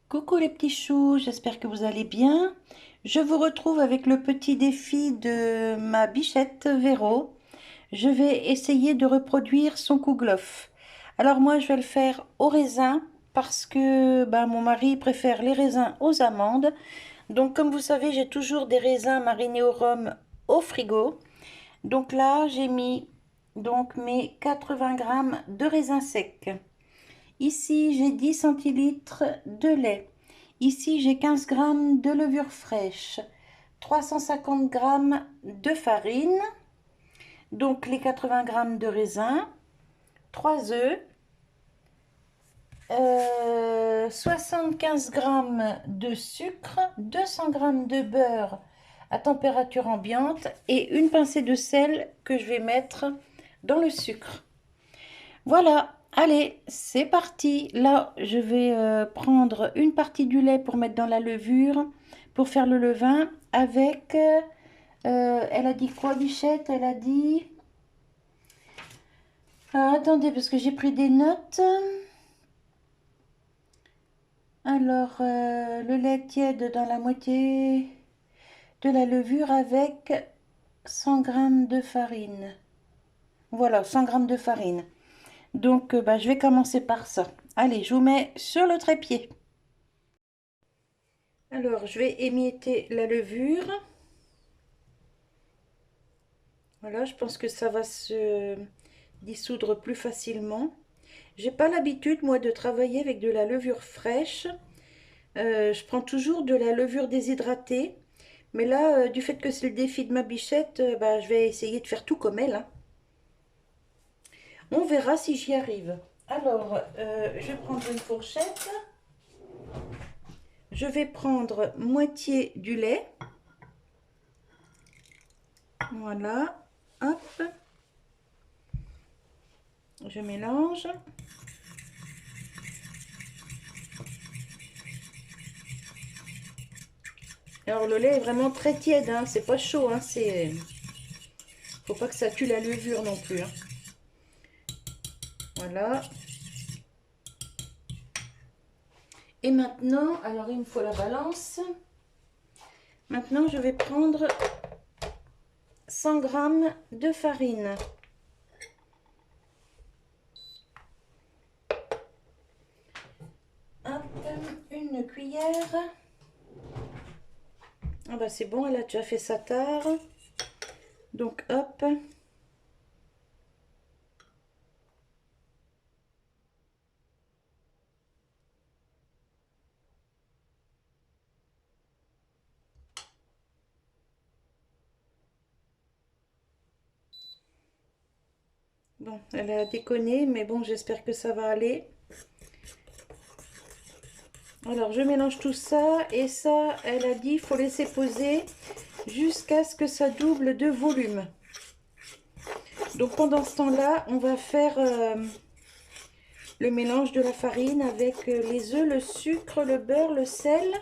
Coucou les petits choux, j'espère que vous allez bien. Je vous retrouve avec le petit défi de ma bichette Véro. Je vais essayer de reproduire son kouglof. Alors moi je vais le faire au raisin parce que mon mari préfère les raisins aux amandes. Donc comme vous savez j'ai toujours des raisins marinés au rhum au frigo. Donc là j'ai mis mes 80 grammes de raisins secs. Ici, j'ai 10 centilitres de lait. Ici, j'ai 15 grammes de levure fraîche, 350 grammes de farine, donc les 80 grammes de raisin, 3 œufs, 75 grammes de sucre, 200 grammes de beurre à température ambiante et une pincée de sel que je vais mettre dans le sucre. Voilà, allez, c'est parti. Là, je vais prendre une partie du lait pour mettre dans la levure, pour faire le levain, avec... elle a dit quoi, Bichette? Elle a dit... Ah, attendez, parce que j'ai pris des notes. Alors, le lait tiède dans la moitié de la levure avec 100 grammes de farine. Voilà, 100 grammes de farine. Donc, je vais commencer par ça. Allez, je vous mets sur le trépied. Alors, je vais émietter la levure. Voilà, je pense que ça va se dissoudre plus facilement. J'ai pas l'habitude, moi, de travailler avec de la levure fraîche. Je prends toujours de la levure déshydratée. Mais là, du fait que c'est le défi de ma bichette, je vais essayer de faire tout comme elle, hein. On verra si j'y arrive. Alors, je vais prendre une fourchette. Je vais prendre moitié du lait. Voilà, hop. Je mélange. Alors le lait est vraiment très tiède, hein, c'est pas chaud, hein, faut pas que ça tue la levure non plus, hein. Voilà. Et maintenant, alors il me faut la balance. Maintenant je vais prendre 100 grammes de farine. Hop, une cuillère. Ah bah c'est bon, elle a déjà fait sa tare. Donc hop. Bon, elle a déconné, mais bon, j'espère que ça va aller. Alors, je mélange tout ça. Et ça, elle a dit, il faut laisser poser jusqu'à ce que ça double de volume. Donc, pendant ce temps-là, on va faire le mélange de la farine avec les œufs, le sucre, le beurre, le sel.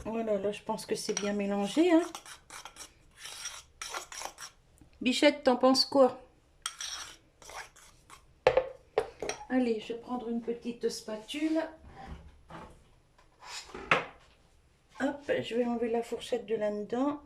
Voilà, là, je pense que c'est bien mélangé, hein. Bichette, t'en penses quoi? Allez, je vais prendre une petite spatule. Hop, je vais enlever la fourchette de là-dedans.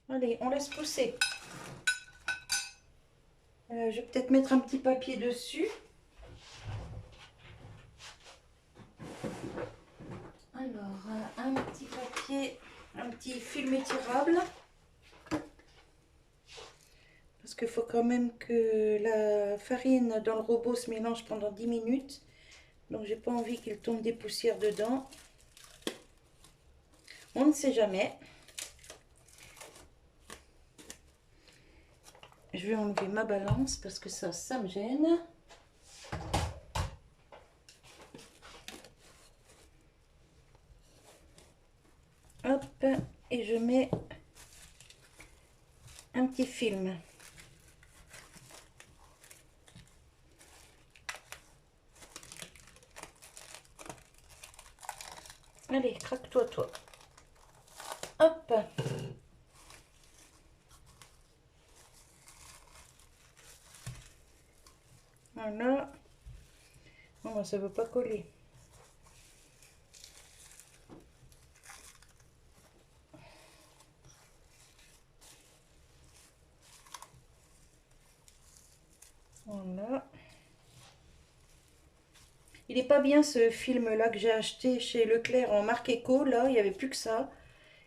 Allez, on laisse pousser. Je vais peut-être mettre un petit papier dessus. Alors, un petit papier, un petit film étirable. Parce qu'il faut quand même que la farine dans le robot se mélange pendant 10 minutes. Donc, j'ai pas envie qu'il tombe des poussières dedans. On ne sait jamais. Je vais enlever ma balance parce que ça me gêne. Hop, et je mets un petit film. Allez, craque-toi, toi. Hop. Voilà. Bon, bah, ça ne veut pas coller. Voilà. Il n'est pas bien ce film-là que j'ai acheté chez Leclerc en marque Eco. Là, il n'y avait plus que ça.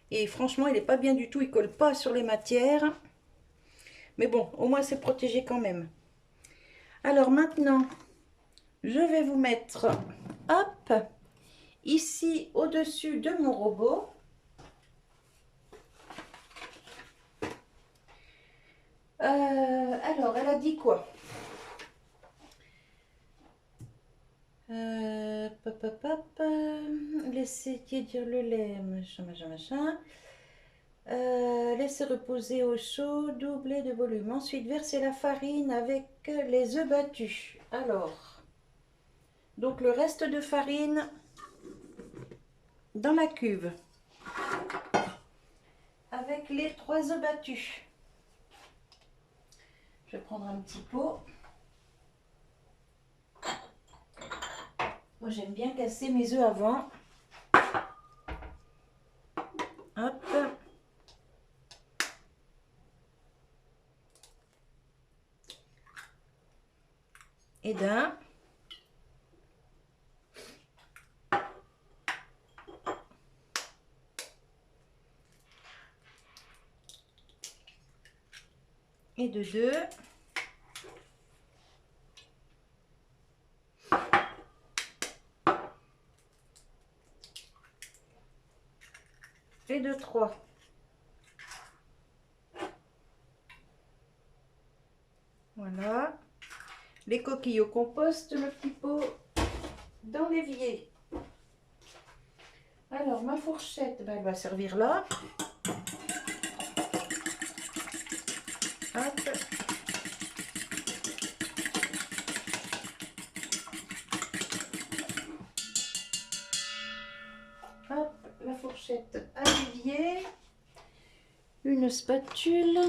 Et franchement, il n'est pas bien du tout. Il colle pas sur les matières. Mais bon, au moins c'est protégé quand même. Alors maintenant, je vais vous mettre, hop, ici au-dessus de mon robot. Alors, elle a dit quoi? Pop, pop, pop, laissez tiédir le lait, machin, machin, machin. Laissez reposer au chaud, doubler de volume. Ensuite, versez la farine avec les œufs battus. Alors, donc le reste de farine dans la cuve avec les 3 œufs battus. Je vais prendre un petit pot. Moi, j'aime bien casser mes œufs avant. Hop. Et d'un. Et de 2. Et de 3. Voilà. Les coquilles au compost, le petit pot dans l'évier. Alors, ma fourchette, ben, elle va servir là. Hop. Hop, la fourchette à l'évier. Une spatule.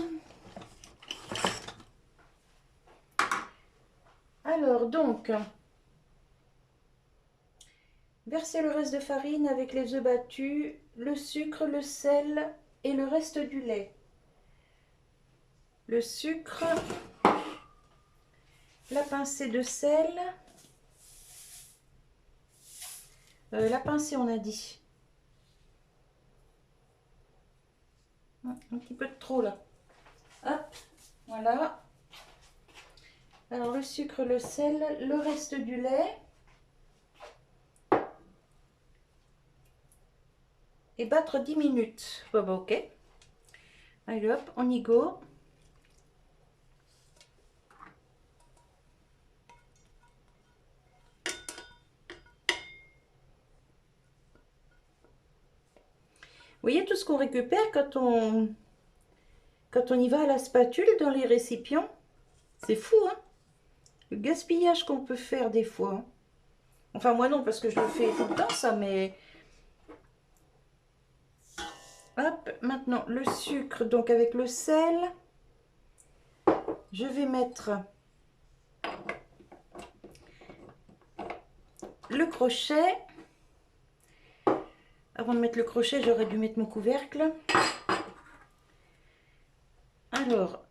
Alors, donc, versez le reste de farine avec les œufs battus, le sucre, le sel et le reste du lait. Le sucre, la pincée de sel, la pincée on a dit. Un petit peu de trop là. Hop, voilà. Alors le sucre, le sel, le reste du lait. Et battre 10 minutes. Bon, bah, ok. Allez hop, on y go. Vous voyez tout ce qu'on récupère quand on y va à la spatule dans les récipients? C'est fou, hein? Le gaspillage qu'on peut faire des fois. Hein. Enfin, moi non, parce que je le fais tout le temps, ça, mais... Hop, maintenant, le sucre, donc avec le sel. Je vais mettre le crochet. Avant de mettre le crochet, j'aurais dû mettre mon couvercle. Alors,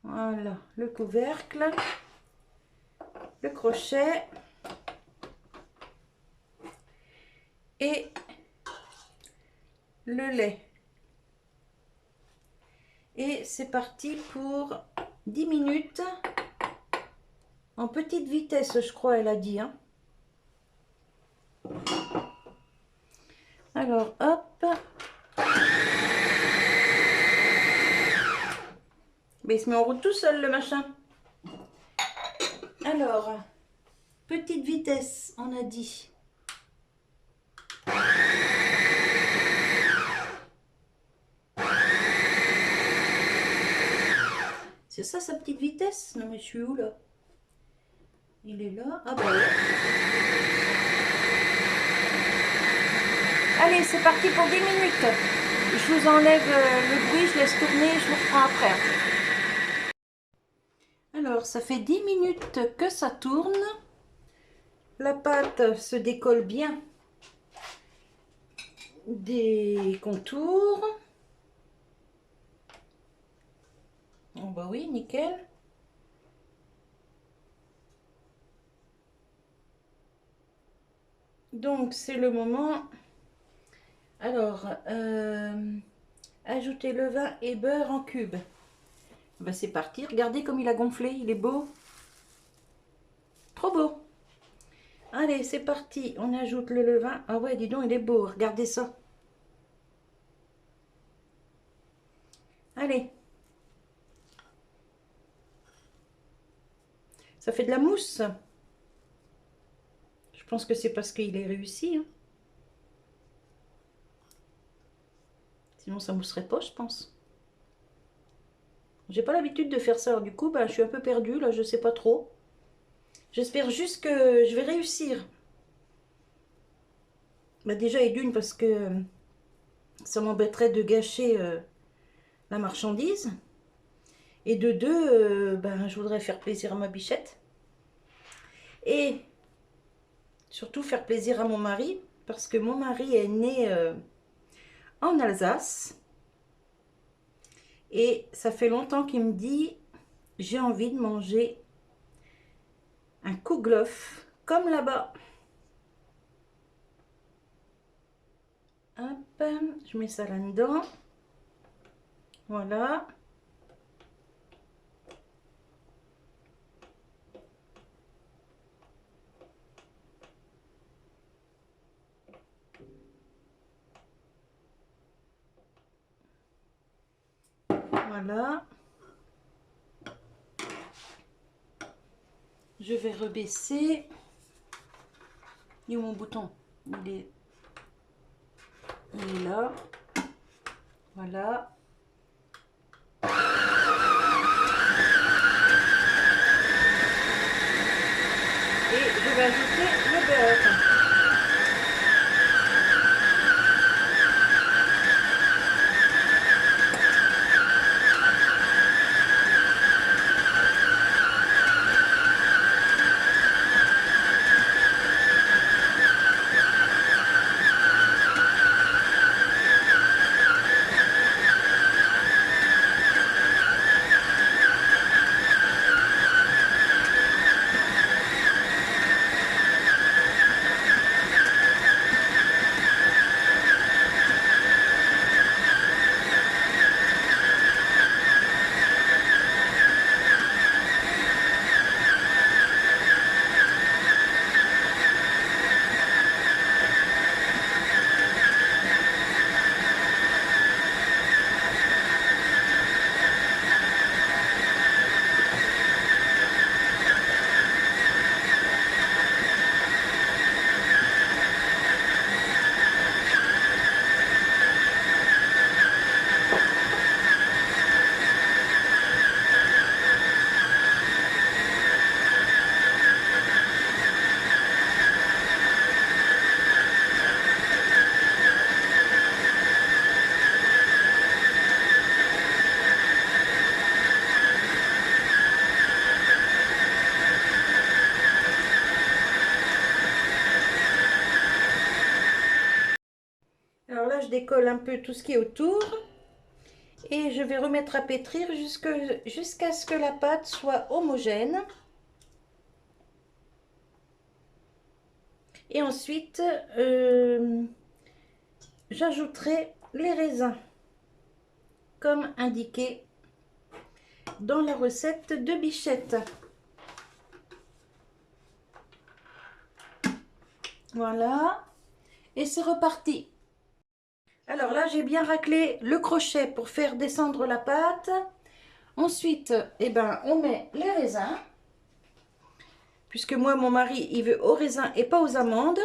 voilà, le couvercle, le crochet et le lait. Et c'est parti pour 10 minutes en petite vitesse, je crois, elle a dit. Hein. Alors, hop. Mais il se met en route tout seul, le machin. Alors, petite vitesse, on a dit. ça sa petite vitesse? Non mais je suis où là? Il est là. Ah bah ouais. Allez, c'est parti pour 10 minutes. Je vous enlève le bruit, je laisse tourner, je vous reprends après. Alors, ça fait 10 minutes que ça tourne. La pâte se décolle bien des contours. Oh bah oui, nickel. Donc, c'est le moment. Alors, ajouter le vin et beurre en cubes. Bah, c'est parti. Regardez comme il a gonflé. Il est beau. Trop beau. Allez, c'est parti. On ajoute le levain. Ah ouais, dis donc, il est beau. Regardez ça. Allez. Ça fait de la mousse. Je pense que c'est parce qu'il est réussi. Hein. Sinon, ça mousserait pas, je pense. J'ai pas l'habitude de faire ça. Alors, du coup, bah, je suis un peu perdue. Là, je sais pas trop. J'espère juste que je vais réussir. Bah, déjà, et d'une, parce que ça m'embêterait de gâcher la marchandise. Et de deux, ben, je voudrais faire plaisir à ma bichette. Et surtout faire plaisir à mon mari, parce que mon mari est né en Alsace. Et ça fait longtemps qu'il me dit, j'ai envie de manger un kouglof comme là-bas. Hop, je mets ça là-dedans. Voilà. Voilà. Je vais rebaisser. Il est où mon bouton? Il est là. Voilà. Et je vais ajouter le beurre. Alors là, je décolle un peu tout ce qui est autour. Et je vais remettre à pétrir jusqu'à ce que la pâte soit homogène. Et ensuite, j'ajouterai les raisins, comme indiqué dans la recette de Bichette. Voilà. Et c'est reparti. Alors là, j'ai bien raclé le crochet pour faire descendre la pâte. Ensuite, eh ben, on met les raisins. Puisque moi, mon mari, il veut aux raisins et pas aux amandes.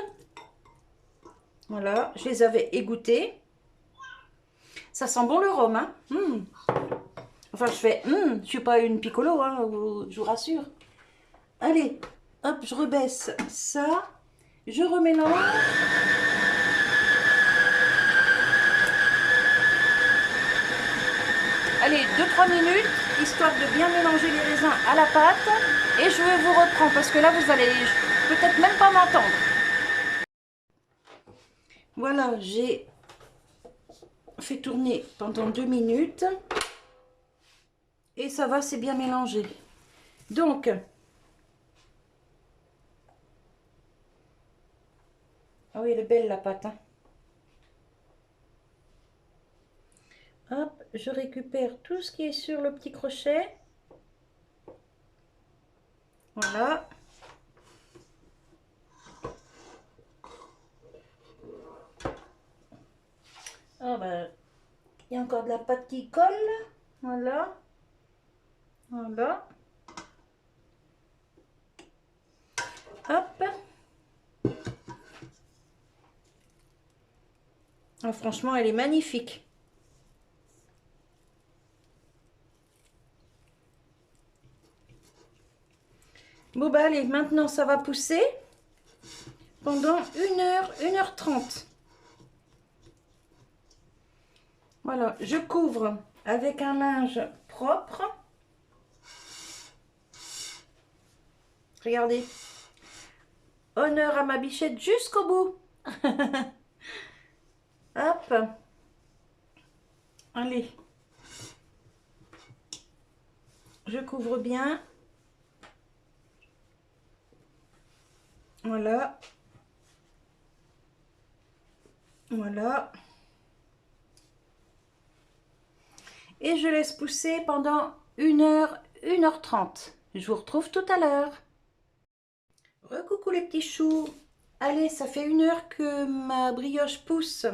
Voilà, je les avais égouttés. Ça sent bon le rhum, hein. Enfin, je fais, je suis pas une piccolo, hein, je vous rassure. Allez, hop, je rebaisse ça. Je remélange. Allez, 2-3 minutes, histoire de bien mélanger les raisins à la pâte. Et je vous reprends, parce que là, vous allez peut-être même pas m'entendre. Voilà, j'ai fait tourner pendant 2 minutes. Et ça va, c'est bien mélangé. Donc, ah oui, elle est belle la pâte, hein. Hop, je récupère tout ce qui est sur le petit crochet. Voilà. Ah ben, il y a encore de la pâte qui colle. Voilà. Voilà. Hop. Ah, franchement, elle est magnifique. Bon bah allez, maintenant ça va pousser pendant 1h30. Voilà, je couvre avec un linge propre. Regardez. Honneur à ma bichette jusqu'au bout. Hop. Allez. Je couvre bien. Voilà. Voilà. Et je laisse pousser pendant 1h, 1h30. Je vous retrouve tout à l'heure. Recoucou les petits choux. Allez, ça fait 1 heure que ma brioche pousse.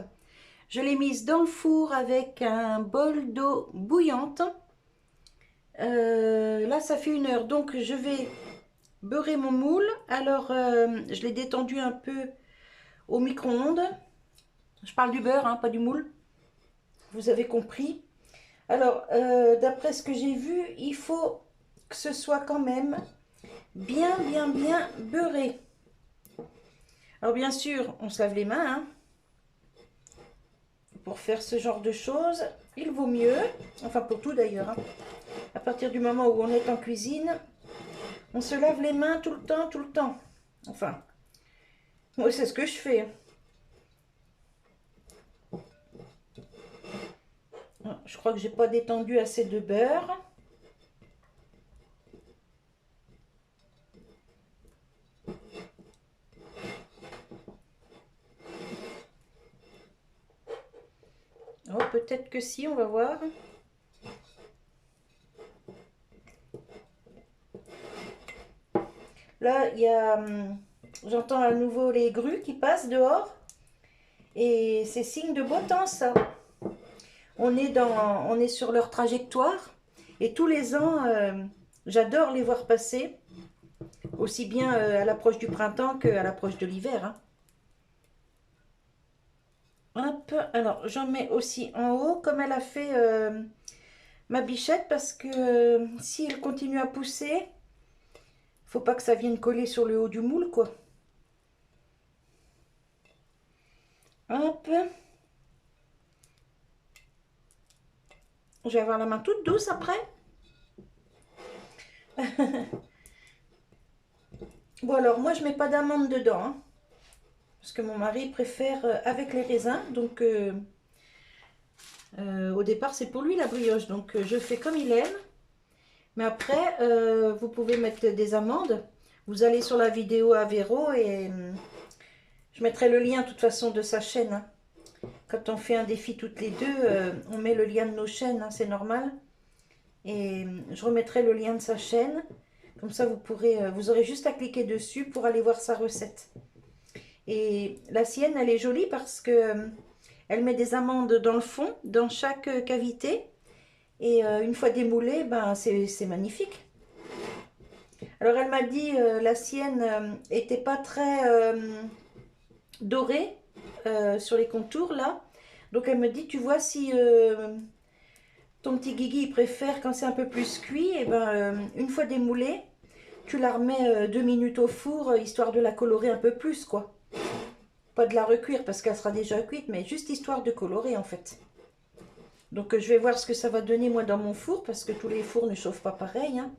Je l'ai mise dans le four avec un bol d'eau bouillante. Là, ça fait 1 heure. Donc, je vais beurrer mon moule. Alors, je l'ai détendu un peu au micro-ondes. Je parle du beurre, hein, pas du moule. Vous avez compris. Alors, d'après ce que j'ai vu, il faut que ce soit quand même bien beurré. Alors, bien sûr, on se lave les mains, hein. Pour faire ce genre de choses, il vaut mieux, enfin pour tout d'ailleurs, hein, à partir du moment où on est en cuisine, on se lave les mains tout le temps, tout le temps. Enfin, moi c'est ce que je fais. Je crois que j'ai pas détendu assez de beurre. Oh, peut-être que si, on va voir. Là, il y a, j'entends à nouveau les grues qui passent dehors. Et c'est signe de beau temps, ça. On est sur leur trajectoire. Et tous les ans, j'adore les voir passer. Aussi bien à l'approche du printemps qu'à l'approche de l'hiver, hein. Hop, alors j'en mets aussi en haut, comme elle a fait ma bichette, parce que si elle continue à pousser, faut pas que ça vienne coller sur le haut du moule, quoi. Hop. Je vais avoir la main toute douce après. Bon, alors moi je mets pas d'amande dedans, hein, parce que mon mari préfère avec les raisins. Donc au départ c'est pour lui la brioche, donc je fais comme il aime. Mais après vous pouvez mettre des amandes. Vous allez sur la vidéo à Véro et je mettrai le lien de toute façon de sa chaîne, hein. Quand on fait un défi toutes les deux, on met le lien de nos chaînes, hein, c'est normal. Et je remettrai le lien de sa chaîne. Comme ça, vous aurez juste à cliquer dessus pour aller voir sa recette. Et la sienne, elle est jolie parce que elle met des amandes dans le fond, dans chaque cavité. Et une fois démoulée, ben, c'est magnifique. Alors, elle m'a dit la sienne était pas très dorée sur les contours, là. Donc, elle me dit, tu vois, si ton petit Guigui il préfère quand c'est un peu plus cuit, et ben une fois démoulé, tu la remets 2 minutes au four, histoire de la colorer un peu plus, quoi. Pas de la recuire parce qu'elle sera déjà cuite, mais juste histoire de colorer en fait. Donc je vais voir ce que ça va donner moi dans mon four, parce que tous les fours ne chauffent pas pareil, hein.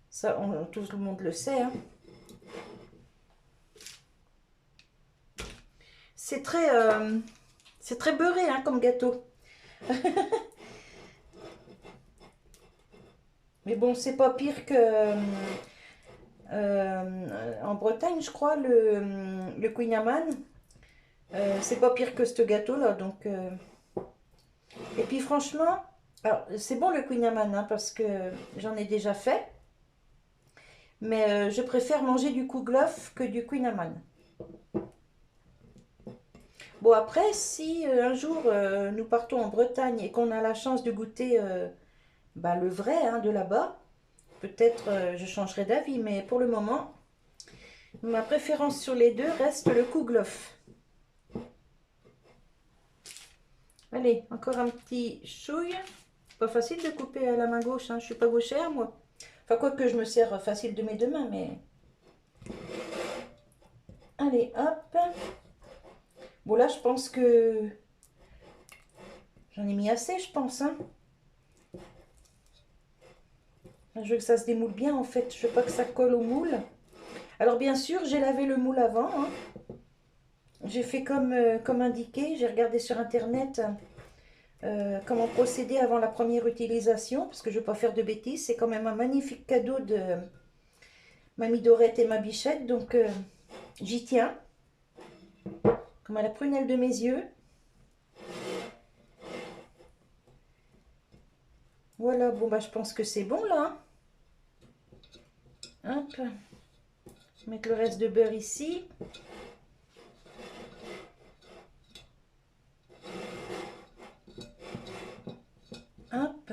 Ça, tout le monde le sait, hein. C'est très beurré, hein, comme gâteau. Mais bon, c'est pas pire que en Bretagne, je crois, le Queen Amman. C'est pas pire que ce gâteau-là, donc... Et puis franchement, alors c'est bon le Queen Amman, hein, parce que j'en ai déjà fait, mais je préfère manger du Kouglof que du Queen Amman. Bon après, si un jour nous partons en Bretagne et qu'on a la chance de goûter bah, le vrai, hein, de là-bas, peut-être je changerai d'avis, mais pour le moment, ma préférence sur les deux reste le Kouglof. Allez, encore un petit chouille. Pas facile de couper à la main gauche, hein. Je suis pas gauchère moi. Enfin, quoi que je me sers facile de mes deux mains, mais... Allez, hop. Bon, là, je pense que... J'en ai mis assez, je pense, hein. Je veux que ça se démoule bien, en fait. Je veux pas que ça colle au moule. Alors, bien sûr, j'ai lavé le moule avant, hein. J'ai fait comme indiqué. J'ai regardé sur Internet comment procéder avant la première utilisation, parce que je ne veux pas faire de bêtises. C'est quand même un magnifique cadeau de Mamie Dorette et ma bichette, donc j'y tiens, comme à la prunelle de mes yeux. Voilà, bon bah je pense que c'est bon là. Hop, mettre le reste de beurre ici. Hop.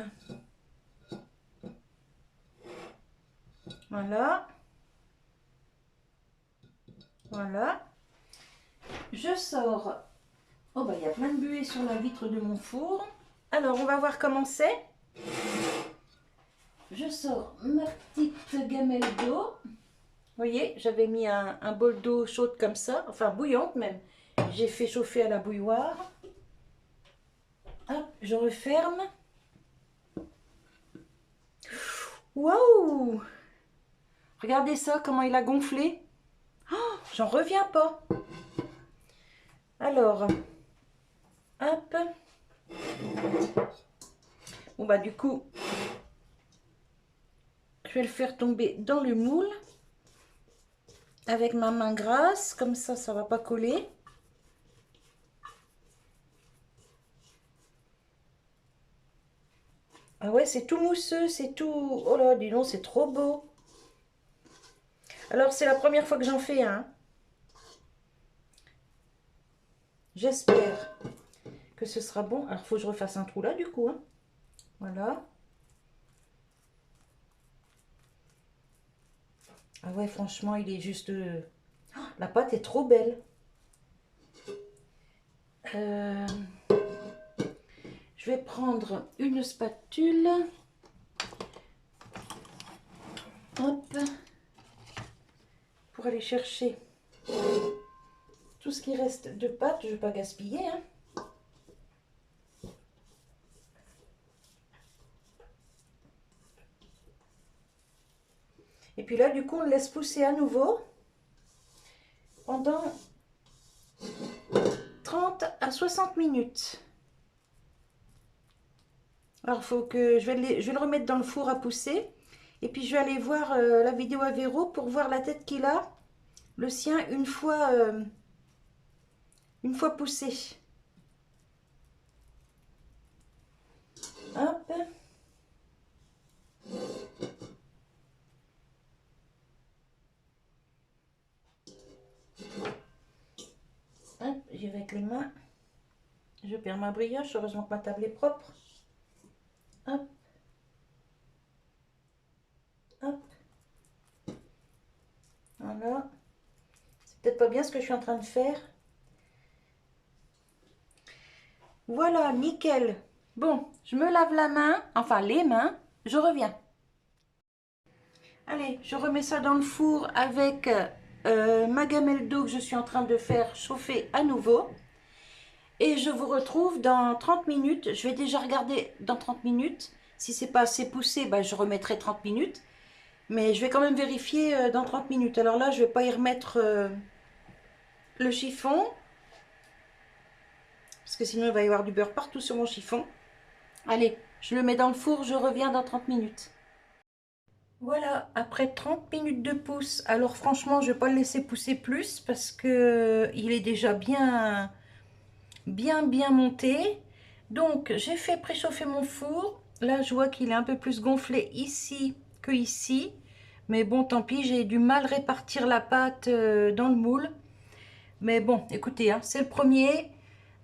Voilà. Voilà. Je sors. Oh bah il y a plein de buée sur la vitre de mon four. Alors on va voir comment c'est. Je sors ma petite gamelle d'eau. Vous voyez, j'avais mis un bol d'eau chaude comme ça, enfin bouillante même. J'ai fait chauffer à la bouilloire. Hop, je referme. Waouh! Regardez ça, comment il a gonflé. Oh, j'en reviens pas. Alors, hop. Bon bah du coup, je vais le faire tomber dans le moule. Avec ma main grasse, comme ça va pas coller. Ah ouais, c'est tout mousseux, c'est tout... Oh là, dis donc, c'est trop beau. Alors, c'est la première fois que j'en fais un. J'espère que ce sera bon. Alors, il faut que je refasse un trou là, du coup, hein. Voilà. Ah ouais, franchement, il est juste... Oh, la pâte est trop belle. Je vais prendre une spatule. Hop. Pour aller chercher tout ce qui reste de pâte. Je ne vais pas gaspiller, hein. Et puis là, du coup, on le laisse pousser à nouveau pendant 30 à 60 minutes. Alors, faut que je vais le remettre dans le four à pousser. Et puis, je vais aller voir la vidéo à Véro pour voir la tête qu'il a, le sien, une fois poussé. Hop. Hop, j'y vais avec les mains. Je perds ma brioche, heureusement que ma table est propre. Hop. Hop. Voilà. C'est peut-être pas bien ce que je suis en train de faire. Voilà, nickel. Bon, je me lave la main, enfin les mains, je reviens. Allez, je remets ça dans le four avec ma gamelle d'eau que je suis en train de faire chauffer à nouveau. Et je vous retrouve dans 30 minutes. Je vais déjà regarder dans 30 minutes. Si c'est pas assez poussé, bah, je remettrai 30 minutes. Mais je vais quand même vérifier dans 30 minutes. Alors là, je vais pas y remettre le chiffon. Parce que sinon, il va y avoir du beurre partout sur mon chiffon. Allez, je le mets dans le four. Je reviens dans 30 minutes. Voilà, après 30 minutes de pousse. Alors franchement, je vais pas le laisser pousser plus. Parce que il est déjà bien monté. Donc, j'ai fait préchauffer mon four. Là, je vois qu'il est un peu plus gonflé ici que ici. Mais bon, tant pis, j'ai du mal à répartir la pâte dans le moule. Mais bon, écoutez, hein, c'est le premier.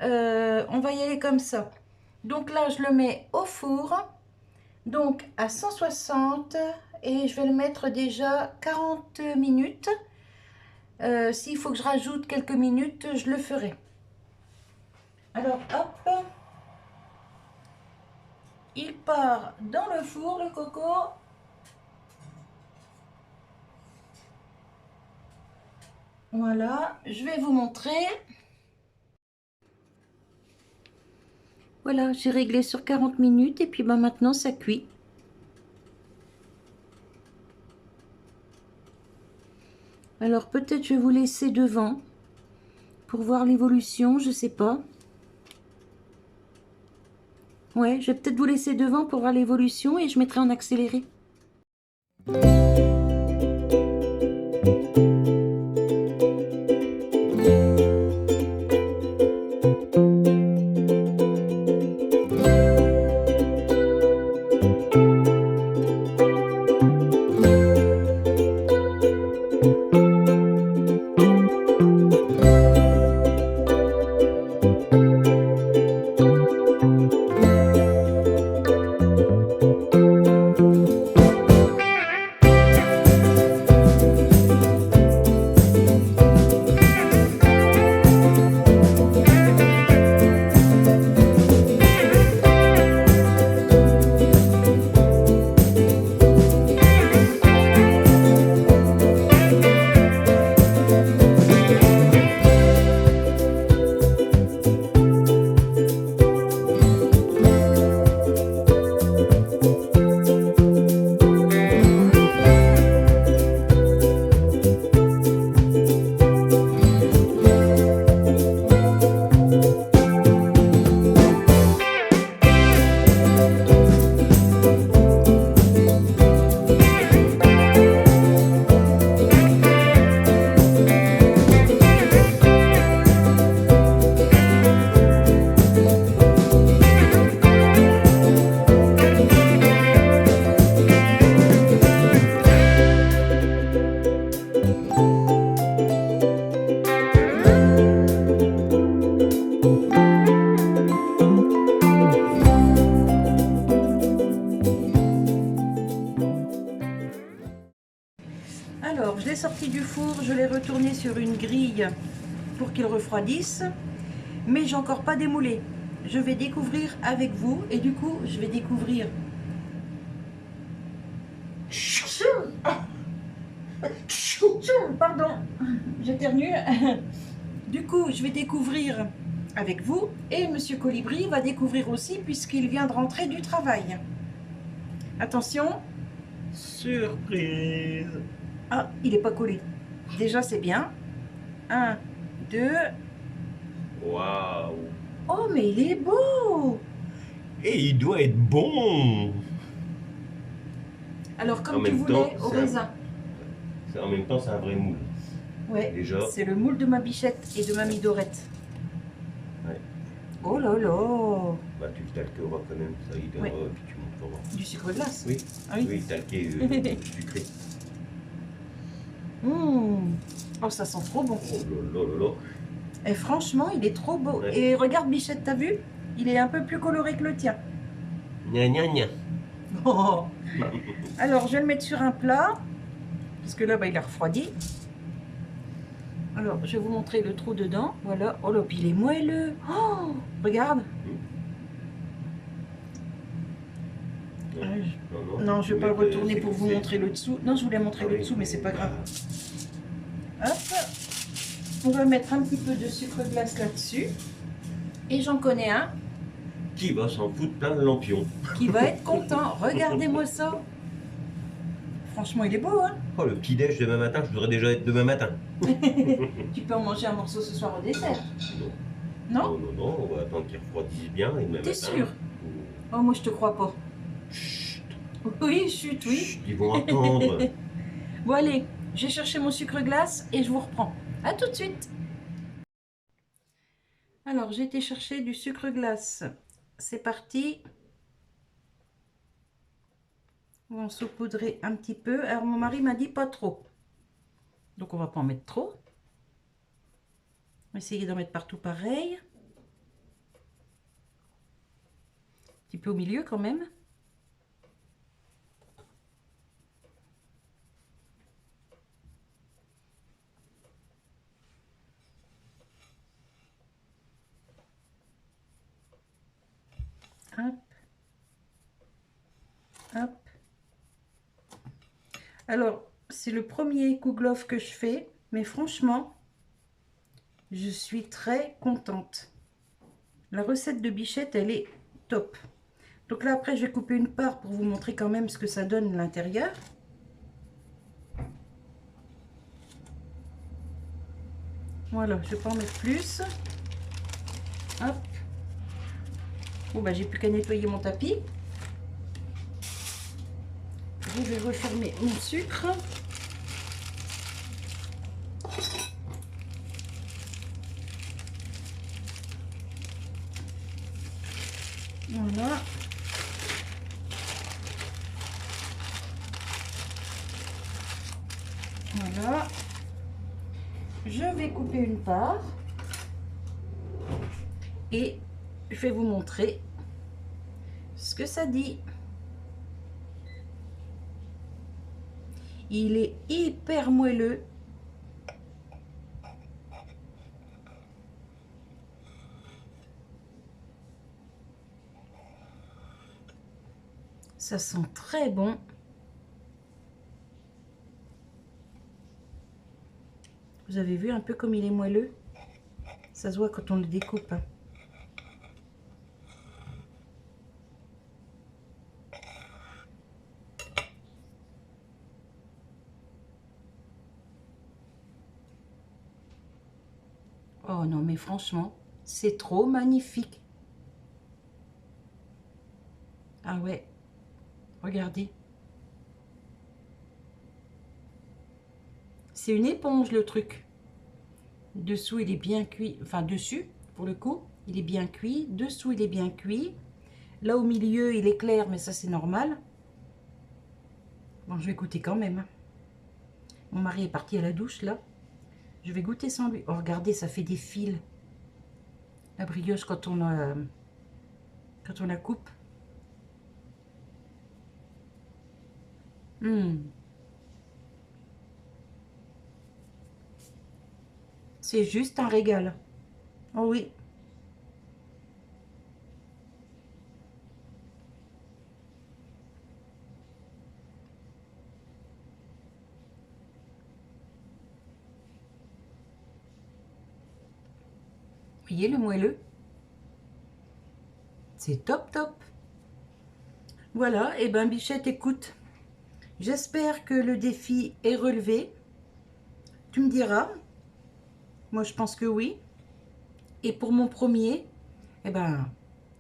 On va y aller comme ça. Donc là, je le mets au four. Donc à 160. Et je vais le mettre déjà 40 minutes. S'il faut que je rajoute quelques minutes, je le ferai. Alors, hop. Il part dans le four, le coco. Voilà, je vais vous montrer. Voilà, j'ai réglé sur 40 minutes et puis bah, maintenant ça cuit. Alors peut-être je vais vous laisser devant pour voir l'évolution, je sais pas. Ouais, je vais peut-être vous laisser devant pour voir l'évolution et je mettrai en accéléré. Alors, je l'ai sorti du four, je l'ai retourné sur une grille pour qu'il refroidisse, mais j'ai encore pas démoulé. Je vais découvrir avec vous et du coup, je vais découvrir. Pardon, j'éternue. Du coup, je vais découvrir avec vous et Monsieur Colibri va découvrir aussi puisqu'il vient de rentrer du travail. Attention. Surprise! Ah, il n'est pas collé. Déjà, c'est bien. 1, 2. Waouh! Oh, mais il est beau! Et il doit être bon! Alors, En comme tu même voulais, temps, au raisin. En même temps, c'est un vrai moule. Ouais, Déjà. c'est le moule de ma bichette et de mamie Dorette. Ouais. Oh là là! Bah, tu le talqueras quand même, ça y Ouais. et puis tu montreras. Du sucre glace? Oui, Ah oui? oui, talqué, sucré. Oh, ça sent trop bon. Oh là là là là. Et franchement, il est trop beau. Ouais. Et regarde, bichette, t'as vu? Il est un peu plus coloré que le tien. Gna gna gna. Oh. Alors, je vais le mettre sur un plat. Parce que là, bah, il a refroidi. Alors, je vais vous montrer le trou dedans. Voilà. Oh là, puis il est moelleux. Oh, regarde. Non, je vais pas le Mais retourner c'est- pour vous c'est- montrer le dessous. Non, je voulais montrer Ah le oui, dessous, mais c'est pas mais- grave. Hop, on va mettre un petit peu de sucre glace là-dessus. Et j'en connais un Qui va s'en foutre plein de lampions? qui va être content. Regardez-moi ça. Franchement, il est beau, hein? Oh, le petit-déj demain matin, je voudrais déjà être demain matin. Tu peux en manger un morceau ce soir au dessert. Non, Non? non, non, on va attendre qu'il refroidisse bien et demain T'es matin. sûr? Oh, moi, je te crois pas. Chut, Oui, chut, oui. chut, ils vont attendre. Bon, allez, je vais chercher mon sucre glace et je vous reprends. À tout de suite. Alors, j'ai été chercher du sucre glace. C'est parti. On va en saupoudrer un petit peu. Alors, mon mari m'a dit pas trop. Donc, on va pas en mettre trop. On va essayer d'en mettre partout pareil. Un petit peu au milieu quand même. Hop. Hop. Alors, c'est le premier kouglof que je fais, mais franchement, je suis très contente. La recette de Bichette, elle est top. Donc là, après, je vais couper une part pour vous montrer quand même ce que ça donne à l'intérieur. Voilà, je vais pas en mettre plus. Hop. Bon, bah, j'ai plus qu'à nettoyer mon tapis. Je vais refermer mon sucre. Voilà. Voilà. Je vais couper une part. Et je vais vous montrer ce que ça dit. Il est hyper moelleux. Ça sent très bon. Vous avez vu un peu comme il est moelleux? Ça se voit quand on le découpe. Oh non, mais franchement, c'est trop magnifique. Ah ouais, regardez. C'est une éponge le truc. Dessous, il est bien cuit. Enfin, dessus, pour le coup, il est bien cuit. Dessous, il est bien cuit. Là, au milieu, il est clair, mais ça, c'est normal. Bon, je vais goûter quand même. Mon mari est parti à la douche, là. Je vais goûter sans lui. Oh, regardez, ça fait des fils. La brioche, quand on la coupe. C'est juste un régal. Oh oui. Vous voyez le moelleux? C'est top top. Voilà, et ben Bichette, écoute. J'espère que le défi est relevé. Tu me diras. Moi, je pense que oui. Et pour mon premier, eh ben,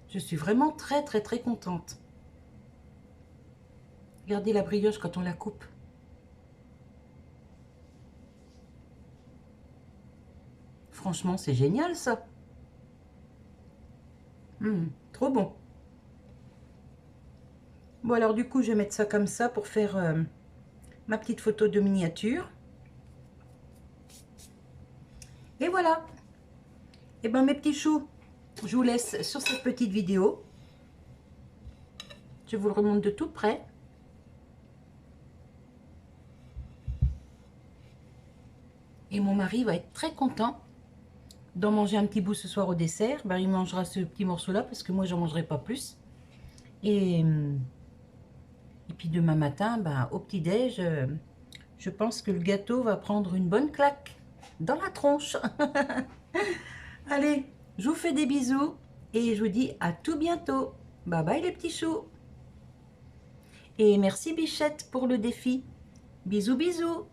je suis vraiment très très très contente. Regardez la brioche quand on la coupe. Franchement, c'est génial ça. Trop bon. Bon, alors du coup, je vais mettre ça comme ça pour faire ma petite photo de miniature. Et voilà. Et ben mes petits choux, je vous laisse sur cette petite vidéo. Je vous le remonte de tout près. Et mon mari va être très content d'en manger un petit bout ce soir au dessert. Ben, il mangera ce petit morceau là parce que moi j'en mangerai pas plus. Et Et puis demain matin, ben, au petit-déj, je pense que le gâteau va prendre une bonne claque dans la tronche. Allez, je vous fais des bisous et je vous dis à tout bientôt. Bye bye les petits choux. Et merci Bichette pour le défi. Bisous bisous.